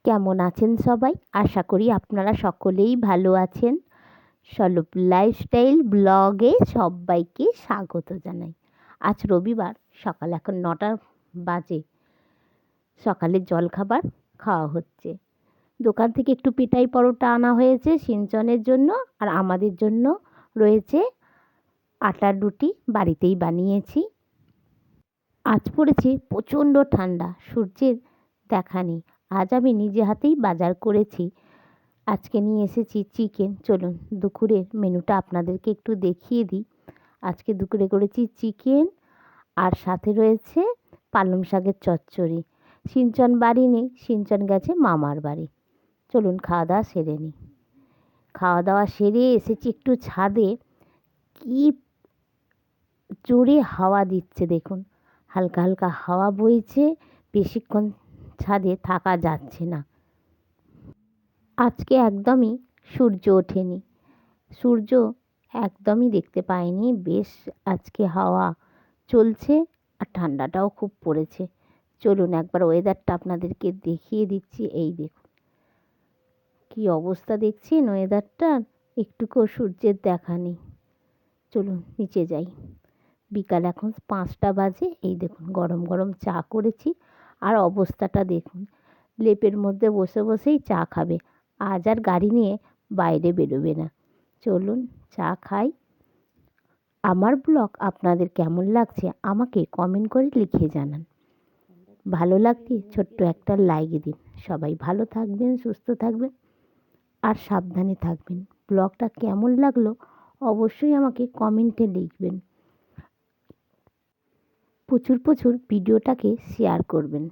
কেমন আছেন সবাই? আশা করি আপনারা সকলেই ভালো আছেন। স্বরূপ লাইফস্টাইল ব্লগে সবাইকে স্বাগত জানাই। আজ রবিবার, সকাল এখন 9টা বাজে। সকালের জলখাবার খাওয়া হচ্ছে। দোকান থেকে একটু পেটাই পরোটা আনা হয়েছে সিঞ্চনের জন্য, আর আমাদের জন্য রয়েছে আটার রুটি, বাড়িতেই বানিয়েছি। আজ পড়েছে প্রচণ্ড ঠান্ডা, সূর্যের দেখা নেই। আজ আমি নিজে হাতেই বাজার করেছি। আজকে নিয়ে এসেছি চিকেন। চলুন দুপুরের মেনুটা আপনাদেরকে একটু দেখিয়ে দিই। আজকে দুপুরে করেছি চিকেন, আর সাথে রয়েছে পালং শাকের চচ্চড়ি। সিঞ্চন বাড়ি নেই, সিঞ্চন গেছে মামার বাড়ি। চলুন খাওয়া দাওয়া সেরে নিই। খাওয়া দাওয়া সেরে এসেছি একটু ছাদে। কি জোরে হাওয়া দিচ্ছে দেখুন, হালকা হালকা হাওয়া বইছে। বেশিক্ষণ ছাদে থাকা যাচ্ছে না। আজকে একদমই সূর্য ওঠেনি, সূর্য একদমই দেখতে পাইনি। বেশ আজকে হাওয়া চলছে, আর ঠান্ডাটাও খুব পড়েছে। চলুন একবার ওয়েদারটা আপনাদেরকে দেখিয়ে দিচ্ছি। এই দেখুন কি অবস্থা, দেখছেন ওয়েদারটার? একটুকুও সূর্যের দেখা নেই। চলুন নিচে যাই। বিকাল এখন 5টা বাজে। এই দেখুন গরম গরম চা করেছি, আর অবস্থাটা দেখুন। লেপের মধ্যে বসে বসেই চা খাবে। আজ আর গাড়ি নিয়ে বাইরে বেরোবে না। চলুন চা খাই। আমার ব্লগ আপনাদের কেমন লাগছে আমাকে কমেন্ট করে লিখে জানান। ভালো লাগলে ছোট্ট একটা লাইক দিন। সবাই ভালো থাকবেন, সুস্থ থাকবেন, আর সাবধানে থাকবেন। ব্লগটা কেমন লাগলো অবশ্যই আমাকে কমেন্টে লিখবেন। প্রচুর প্রচুর ভিডিওটাকে শেয়ার করবেন।